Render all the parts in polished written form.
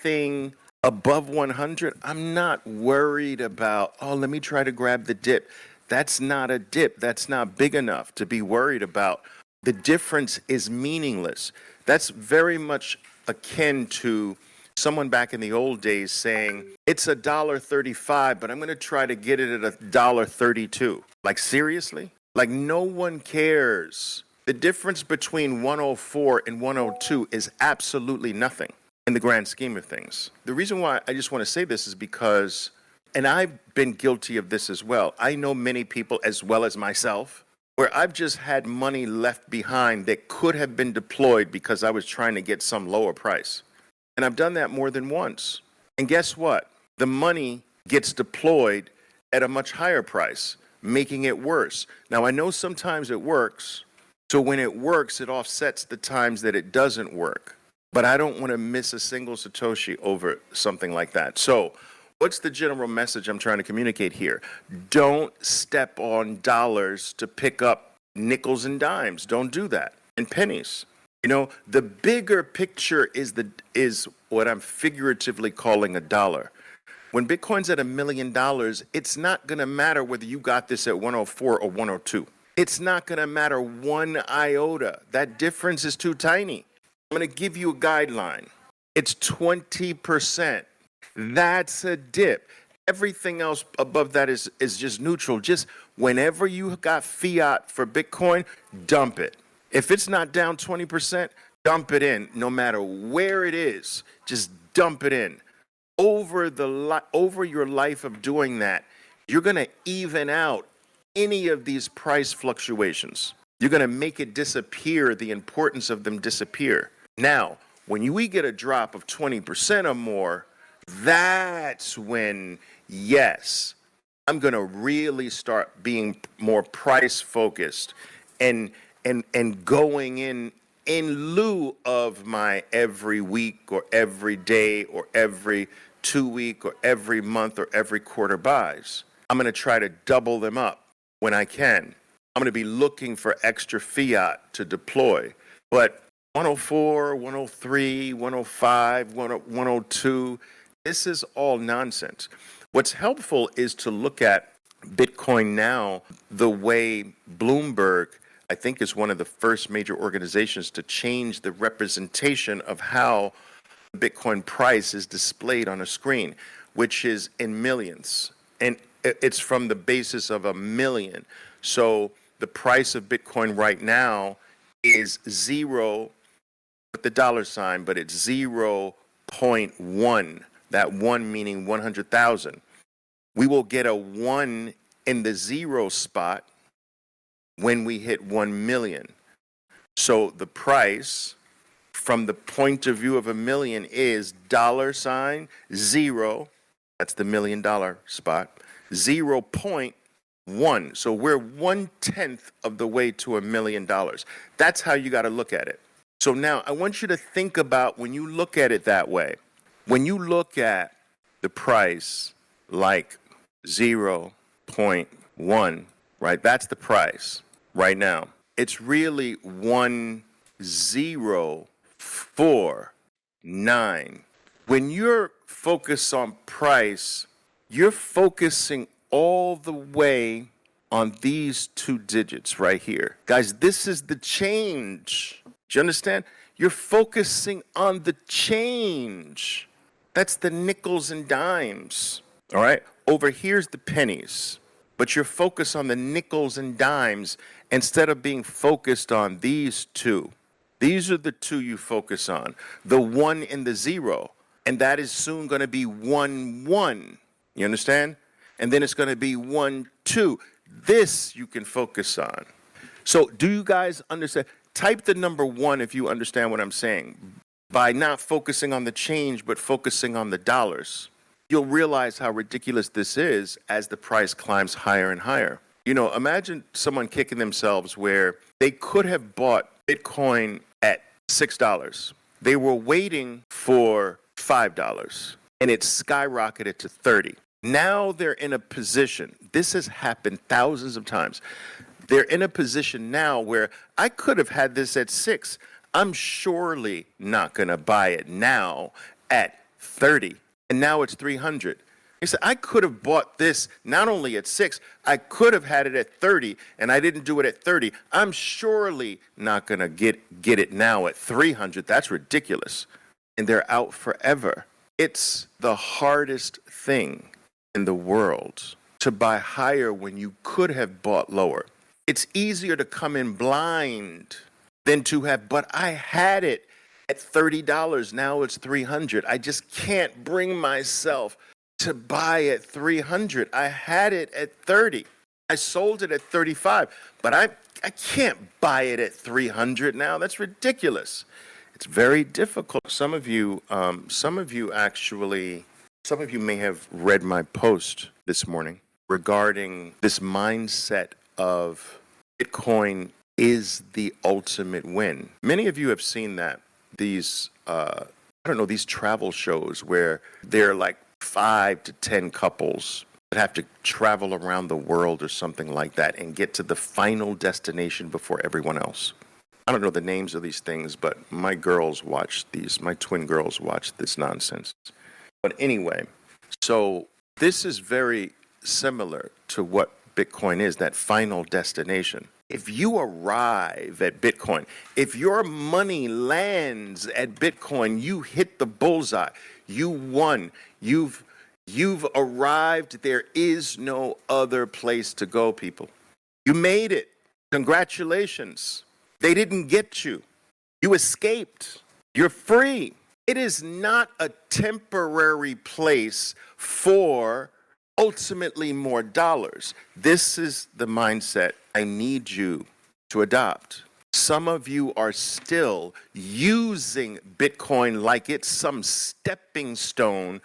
anything above 100, I'm not worried about, oh, let me try to grab the dip. That's not a dip. That's not big enough to be worried about. The difference is meaningless. That's very much akin to someone back in the old days saying, it's $1.35, but I'm going to try to get it at $1.32. Like, seriously? Like, no one cares. The difference between 104 and 102 is absolutely nothing in the grand scheme of things. The reason why I just want to say this is because, and I've been guilty of this as well, I know many people as well as myself, where I've just had money left behind that could have been deployed because I was trying to get some lower price. And I've done that more than once. And guess what? The money gets deployed at a much higher price, making it worse. Now, I know sometimes it works. So when it works, it offsets the times that it doesn't work. But I don't want to miss a single Satoshi over something like that. So what's the general message I'm trying to communicate here? Don't step on dollars to pick up nickels and dimes. Don't do that. And pennies. You know, the bigger picture is what I'm figuratively calling a dollar. When Bitcoin's at $1 million, it's not going to matter whether you got this at 104 or 102. It's not going to matter one iota. That difference is too tiny. I'm going to give you a guideline. It's 20%. That's a dip. Everything else above that is just neutral. Just whenever you got fiat for Bitcoin, dump it. If it's not down 20%, dump it in. No matter where it is, just dump it in. Over your life of doing that, you're going to even out any of these price fluctuations. You're going to make it disappear, the importance of them disappear. Now, when we get a drop of 20% or more, that's when, yes, I'm going to really start being more price focused and going in lieu of my every week or every day or every 2 week or every month or every quarter buys. I'm going to try to double them up when I can. I'm going to be looking for extra fiat to deploy. But 104, 103, 105, 102, this is all nonsense. What's helpful is to look at Bitcoin now the way Bloomberg, I think, is one of the first major organizations to change the representation of how the Bitcoin price is displayed on a screen, which is in millions. And it's from the basis of 1 million. So the price of Bitcoin right now is 0 with the dollar sign, but it's 0.1. That 1 meaning 100,000. We will get a 1 in the 0 spot when we hit 1 million. So the price from the point of view of 1 million is $0. That's the $1 million spot. 0.1. So we're 1/10 of the way to $1 million. That's how you got to look at it. So now I want you to think about when you look at it that way. When you look at the price like 0.1, right? That's the price right now. It's really 1049. When you're focused on price, you're focusing all the way on these 2 digits right here. Guys, this is the change. Do you understand? You're focusing on the change. That's the nickels and dimes. All right? Over here's the pennies. But you're focused on the nickels and dimes instead of being focused on these 2. These are the 2 you focus on. The 1 and the 0. And that is soon going to be 1-1. You understand? And then it's going to be 1-2. This you can focus on. So do you guys understand? Type the number 1 if you understand what I'm saying. By not focusing on the change, but focusing on the dollars. You'll realize how ridiculous this is as the price climbs higher and higher. You know, imagine someone kicking themselves where they could have bought Bitcoin at $6. They were waiting for $5 and it skyrocketed to 30. Now they're in a position, this has happened thousands of times. They're in a position now where I could have had this at 6. I'm surely not going to buy it now at 30, and now it's 300. He said, I could have bought this not only at 6, I could have had it at 30, and I didn't do it at 30. I'm surely not going to get it now at 300. That's ridiculous. And they're out forever. It's the hardest thing in the world to buy higher when you could have bought lower. It's easier to come in blind than to have, but I had it at $30. Now it's 300. I just can't bring myself to buy at 300. I had it at 30. I sold it at 35, but I can't buy it at 300 now. That's ridiculous. It's very difficult. Some of you may have read my post this morning regarding this mindset of Bitcoin is the ultimate win. Many of you have seen that. These travel shows where they're like 5 to 10 couples that have to travel around the world or something like that and get to the final destination before everyone else. I don't know the names of these things, but my girls watch these. My twin girls watch this nonsense. But anyway, so this is very similar to what Bitcoin is, that final destination. If you arrive at Bitcoin, if your money lands at Bitcoin, you hit the bullseye. You won. You've arrived. There is no other place to go, people. You made it. Congratulations. They didn't get you. You escaped. You're free. It is not a temporary place for ultimately more dollars. This is the mindset I need you to adopt. Some of you are still using Bitcoin like it's some stepping stone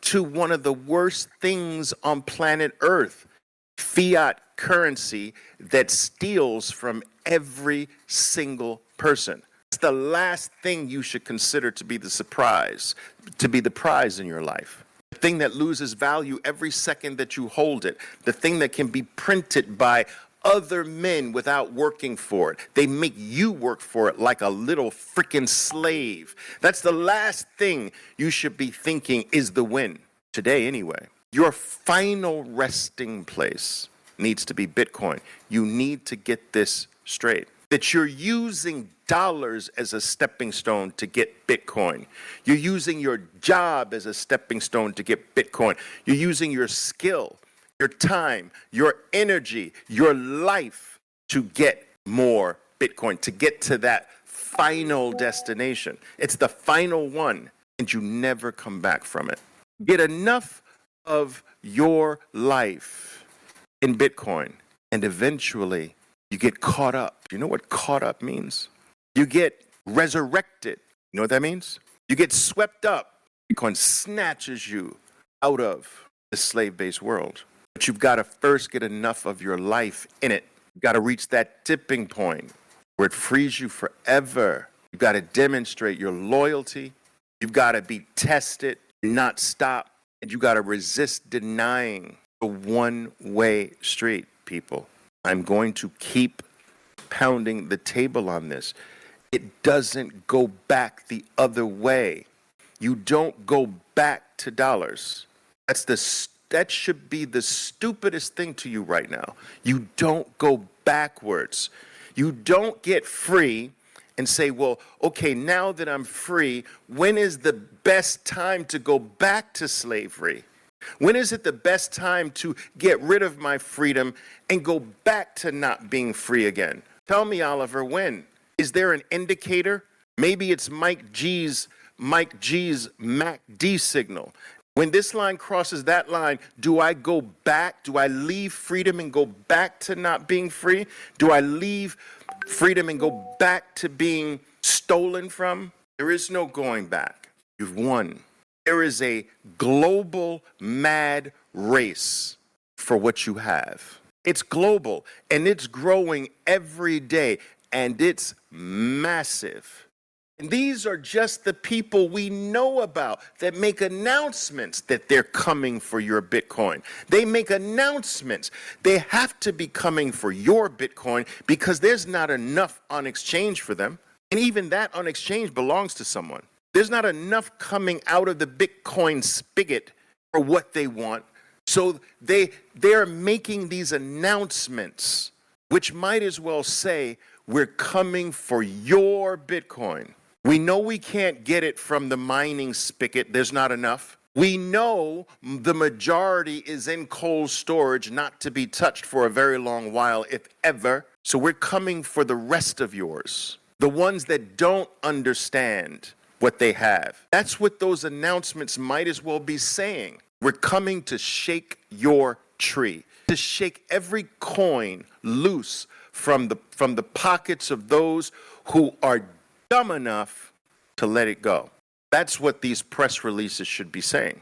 to one of the worst things on planet Earth, fiat currency that steals from every single person. It's the last thing you should consider to be the prize in your life. The thing that loses value every second that you hold it. The thing that can be printed by other men without working for it. They make you work for it like a little freaking slave. That's the last thing you should be thinking is the win. Today, anyway. Your final resting place needs to be Bitcoin. You need to get this straight. That you're using dollars as a stepping stone to get Bitcoin. You're using your job as a stepping stone to get Bitcoin. You're using your skill, your time, your energy, your life to get more Bitcoin, to get to that final destination. It's the final one, and you never come back from it. Get enough of your life in Bitcoin, and eventually you get caught up. Do you know what caught up means? You get resurrected. You know what that means? You get swept up. Bitcoin snatches you out of the slave-based world. But you've got to first get enough of your life in it. You've got to reach that tipping point where it frees you forever. You've got to demonstrate your loyalty. You've got to be tested, not stop. And you've got to resist denying the one-way street, people. I'm going to keep pounding the table on this. It doesn't go back the other way. You don't go back to dollars. That should be the stupidest thing to you right now. You don't go backwards. You don't get free and say, well, okay, now that I'm free, when is the best time to go back to slavery? When is it the best time to get rid of my freedom and go back to not being free again? Tell me, Oliver, when? Is there an indicator? Maybe it's Mike G's MACD signal. When this line crosses that line, do I go back? Do I leave freedom and go back to not being free? Do I leave freedom and go back to being stolen from? There is no going back. You've won. There is a global mad race for what you have. It's global, and it's growing every day, and it's massive. And these are just the people we know about that make announcements that they're coming for your Bitcoin. They make announcements. They have to be coming for your Bitcoin because there's not enough on exchange for them. And even that on exchange belongs to someone. There's not enough coming out of the Bitcoin spigot for what they want. So they're making these announcements, which might as well say, we're coming for your Bitcoin. We know we can't get it from the mining spigot. There's not enough. We know the majority is in cold storage, not to be touched for a very long while, if ever. So we're coming for the rest of yours, the ones that don't understand what they have. That's what those announcements might as well be saying. We're coming to shake your tree, to shake every coin loose from the pockets of those who are dumb enough to let it go. That's what these press releases should be saying.